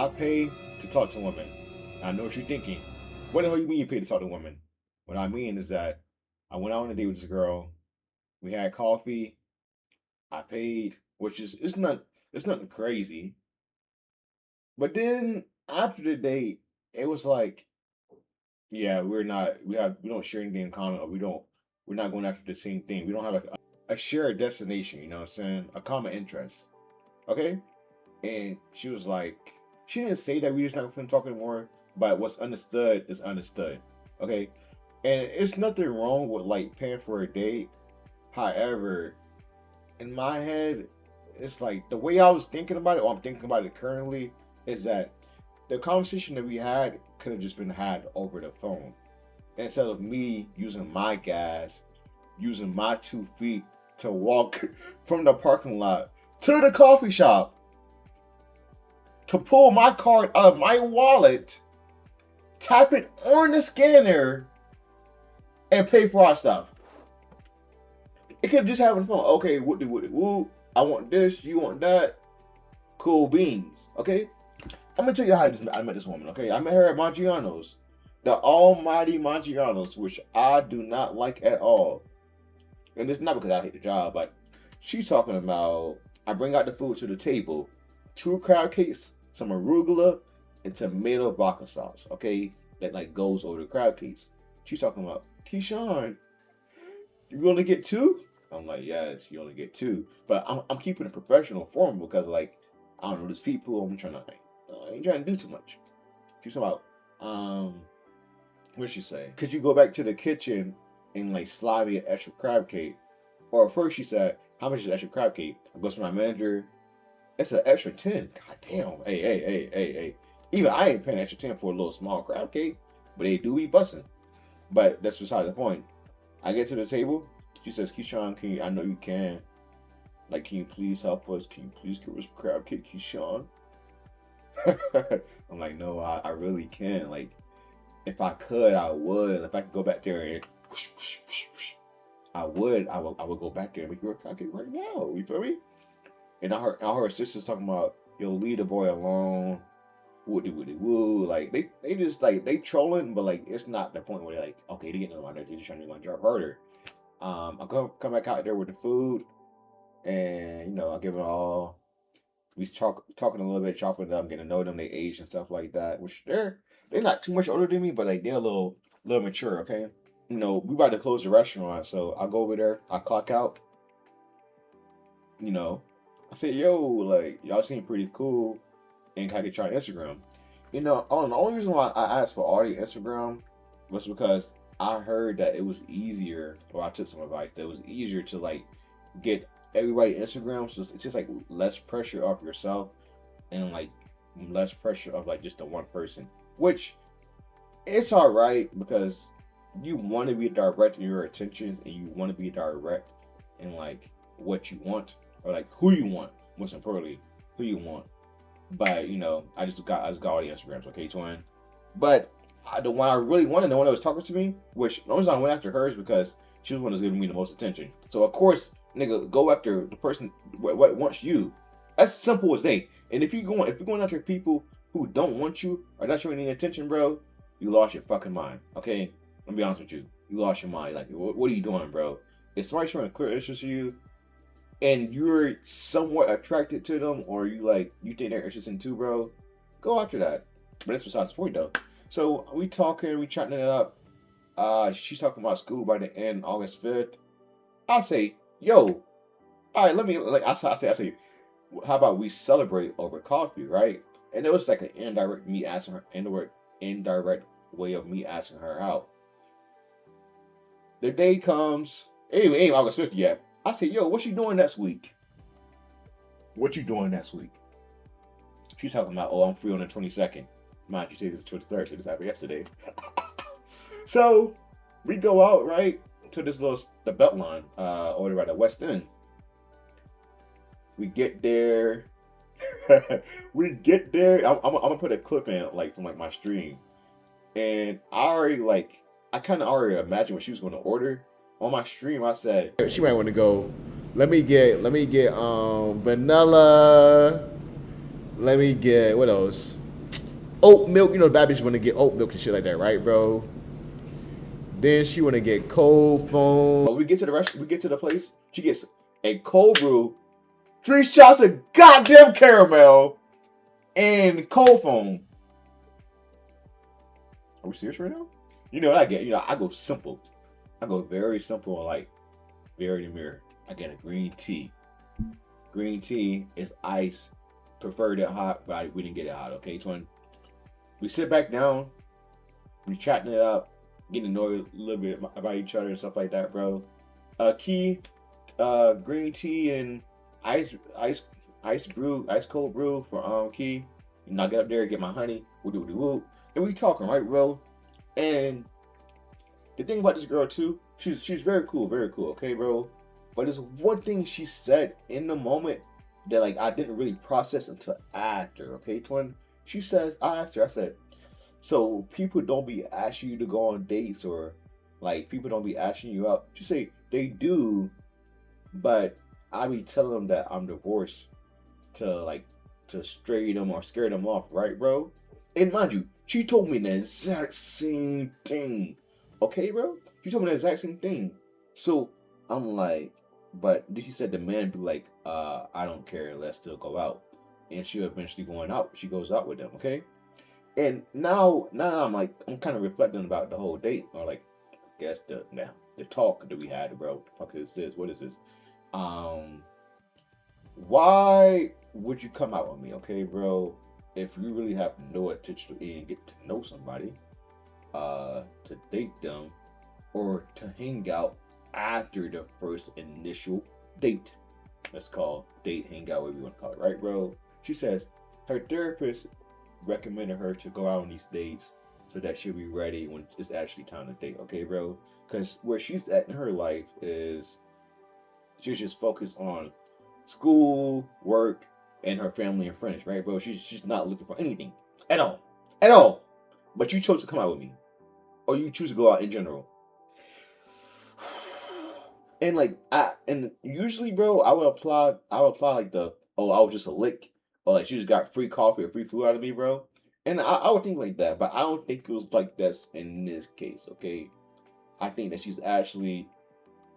I pay to talk to women. I know what you're thinking. What the hell you mean you pay to talk to women? What I mean is that I went out on a date with this girl. We had coffee. I paid, which is it's nothing crazy. But then after the date, it was like, yeah, we don't share anything in common, or we're not going after the same thing. We don't have a shared destination. You know what I'm saying? A common interest. Okay. And she was like, she didn't say that we just not going to talk anymore, but what's understood is understood. Okay. And it's nothing wrong with like paying for a date. However, in my head, it's like the way I was thinking about it, or I'm thinking about it currently, is that the conversation that we had could have just been had over the phone. Instead of me using my gas, using my 2 feet to walk from the parking lot to the coffee shop to pull my card out of my wallet, tap it on the scanner, and pay for our stuff. It could just happen phone. Okay, what woo. I want this, you want that. Cool beans. Okay? I'm gonna tell you how I met this woman, okay? I met her at Maggiano's. The almighty Maggiano's, which I do not like at all. And it's not because I hate the job, but she's talking about I bring out the food to the table. 2 crab cakes, some arugula, and tomato baka sauce, okay? That like goes over the crab cakes. She's talking about, Keyshawn, you only get 2? I'm like, yes, you only get 2. But I'm keeping it professional form because like I don't know these people. I'm trying to I ain't trying to do too much. She's talking about what'd she say? Could you go back to the kitchen and like slide me an extra crab cake? Or first she said, how much is extra crab cake? I goes to my manager. It's an extra 10. God damn. Hey. Even I ain't paying extra 10 for a little small crab cake, but they do be busting. But that's beside the point. I get to the table. She says, Keyshawn, I know you can. Like, can you please help us? Can you please give us crab cake, Keyshawn? I'm like, no, I really can't. Like, if I could, I would. If I could go back there and I would go back there and make you a crab cake right now. You feel me? And I heard her sisters talking about, yo, leave the boy alone. Woody woo. Like they just like they trolling, but like it's not the point where they're like, okay, they getting on my nerves, they're just trying to make my job harder. I come back out there with the food, and I give it all. We talking a little bit, chopping them, getting to know them, they age and stuff like that. Which they're not too much older than me, but like they're a little mature. Okay, we about to close the restaurant, so I go over there, I clock out. I said, yo, like y'all seem pretty cool, and can I get your Instagram? The only reason why I asked for all the Instagram was because I heard that it was easier, or I took some advice that it was easier to like get everybody Instagram, so it's just like less pressure off yourself and like less pressure of like just the one person, which it's all right because you want to be direct in your attentions and you want to be direct in like what you want or like who you want, most importantly, who you want. But I just got all the Instagrams, okay, twin. But the one I really wanted, the one that was talking to me, which the only reason I went after her is because she was the one that's giving me the most attention. So of course, nigga, go after the person what wants you. As simple as they. And if you're going after people who don't want you or not showing any attention, bro, you lost your fucking mind. Okay, let me be honest with you. You lost your mind. Like, what are you doing, bro? If somebody's showing a clear interest in you, and you're somewhat attracted to them, or you think they're interested too, bro, go after that. But that's besides the point, though. So we talking, we chatting it up. She's talking about school by the end, August 5th. I say, yo, all right, let me I say, how about we celebrate over coffee, right? And it was like an indirect way of me asking her out. The day comes, ain't August 5th yet. I said, yo, what you doing next week? What you doing next week? She's talking about, oh, I'm free on the 22nd. Mind you, today's the 23rd, so this happened yesterday. So, we go out, right, to this the Beltline, over by the West End. We get there. I'm gonna put a clip in, like, from, like, my stream. And I kind of already imagined what she was going to order. On my stream, I said she might want to go. Let me get vanilla. Let me get what else? oat milk. You know, the bad bitches want to get oat milk and shit like that, right, bro? Then she want to get cold foam. When we get to the rest, we get to the place. She gets a cold brew, 3 shots of goddamn caramel, and cold foam. Are we serious right now? You know what I get? You know, I go simple. I go very simple, like very demure. I get a green tea. Green tea is ice. Preferred it hot, but we didn't get it hot. Okay, twin. We sit back down. We chatting it up, getting to know a little bit about each other and stuff like that, bro. Key, green tea and ice cold brew for Key. You know, I get up there, get my honey, woo, and we talking, right, bro? And the thing about this girl too, she's very cool, okay, bro. But there's one thing she said in the moment that like I didn't really process until after, okay, twin. She says, I asked her, I said, so people don't be asking you to go on dates or like people don't be asking you out. She say they do, but I be telling them that I'm divorced to stray them or scare them off, right, bro? And mind you, she told me the exact same thing. Okay, bro? She told me the exact same thing. So I'm like, but she said the man be like, I don't care, let's still go out. And she'll eventually she goes out with them, okay? And now I'm like, I'm kind of reflecting about the whole date, or like, I guess the talk that we had, bro. What the fuck is this? What is this? Why would you come out with me, okay, bro? If you really have no attention to and get to know somebody, to date them, or to hang out after the first initial date. Let's call date, hang out, whatever you want to call it, right, bro? She says her therapist recommended her to go out on these dates so that she'll be ready when it's actually time to date, okay, bro? Because where she's at in her life is she's just focused on school, work, and her family and friends, right, bro? She's not looking for anything at all. But you chose to come out with me, or you choose to go out in general. And like usually, bro, I would apply like I was just a lick, or like she just got free coffee or free food out of me, bro. And I would think like that, but I don't think it was like this in this case, okay? I think that she's actually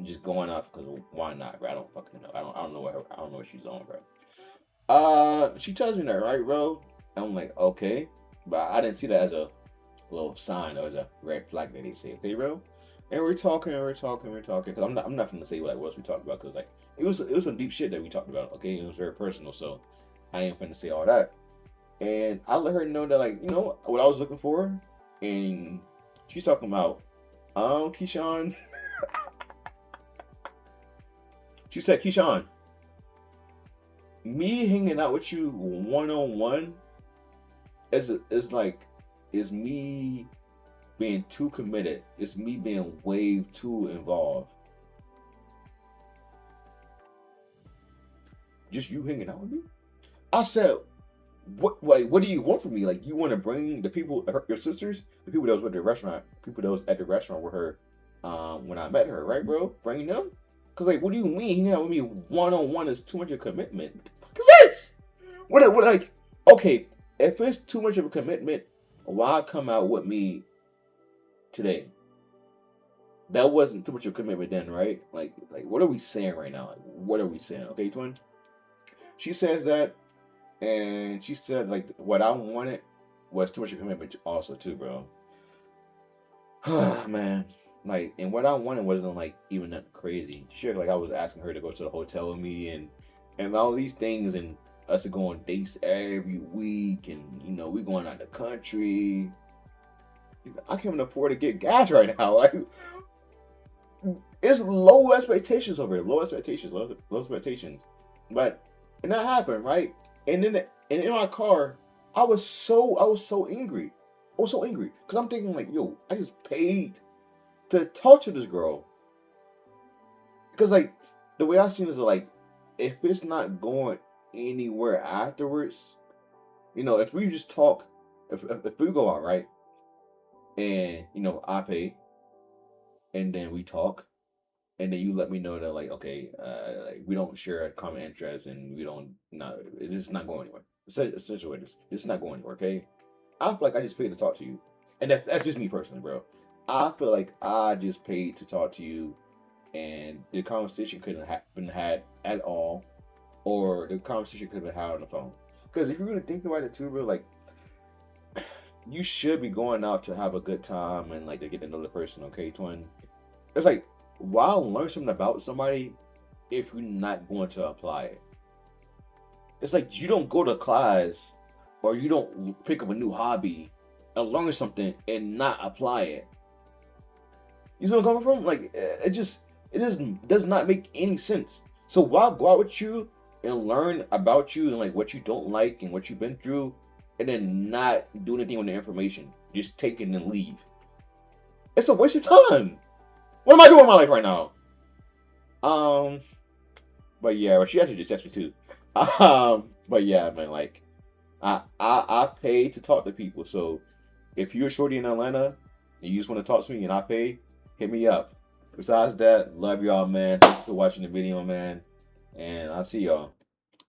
just going off because why not, bro? I don't fucking know. I don't know what she's on, bro. She tells me that, right, bro? I'm like, okay, but I didn't see that as a little sign or as a red flag that they say, okay, bro? And we're talking. Because I'm not gonna say what else we talked about, because like it was some deep shit that we talked about. Okay, it was very personal, so I ain't finna say all that. And I let her know that, like, you know what I was looking for, and she's talking about, Keyshawn. She said, Keyshawn, me hanging out with you one-on-one is me being too committed. It's me being way too involved. Just you hanging out with me? I said, what do you want from me? Like, you want to bring the people, your sisters, the people that was with the restaurant, people that was at the restaurant with her, when I met her, right, bro? Bring them? Cause like, what do you mean hanging out with me one-on-one is too much of a commitment? What the fuck is this? What like? Okay, if it's too much of a commitment, why come out with me today? That wasn't too much of a commitment then, right? Like what are we saying right now? Like, what are we saying? Okay, twin. She says that, and she said like what I wanted was too much of a commitment also too, bro. Man, like, and what I wanted wasn't like even that crazy shit. Like I was asking her to go to the hotel with me and all these things, and us to go on dates every week, and you know we going out the country. I can't even afford to get gas right now. Like, it's low expectations over here. Low expectations. But and that happened, right? And then in my car, I was so angry. I was so angry because I'm thinking like, yo, I just paid to talk to this girl. Because like the way I seen it is like, if it's not going anywhere afterwards, you know, if we just talk, if we go out, right, and you know I pay, and then we talk, and then you let me know that like, okay, like we don't share a common interest, and we don't not, it's just not going anywhere. Essentially, it's not going anywhere, okay? I feel like I just paid to talk to you, and that's just me personally, bro. I feel like I just paid to talk to you, and the conversation couldn't have been had at all, or the conversation could have been had on the phone. Because if you really think about it too, bro, like you should be going out to have a good time and like to get to know the person, okay, twin? It's like, why learn something about somebody if you're not going to apply it? It's like you don't go to class or you don't pick up a new hobby and learn something and not apply it. You see where I'm coming from? Like does not make any sense. So why go out with you and learn about you and like what you don't like and what you've been through, and then not do anything with the information? Just take it and leave. It's a waste of time. What am I doing with my life right now? But yeah, well, she actually just texted me too. But yeah, man, like I pay to talk to people. So if you're a shorty in Atlanta and you just want to talk to me and I pay, hit me up. Besides that, love y'all, man. Thanks for watching the video, man. And I'll see y'all.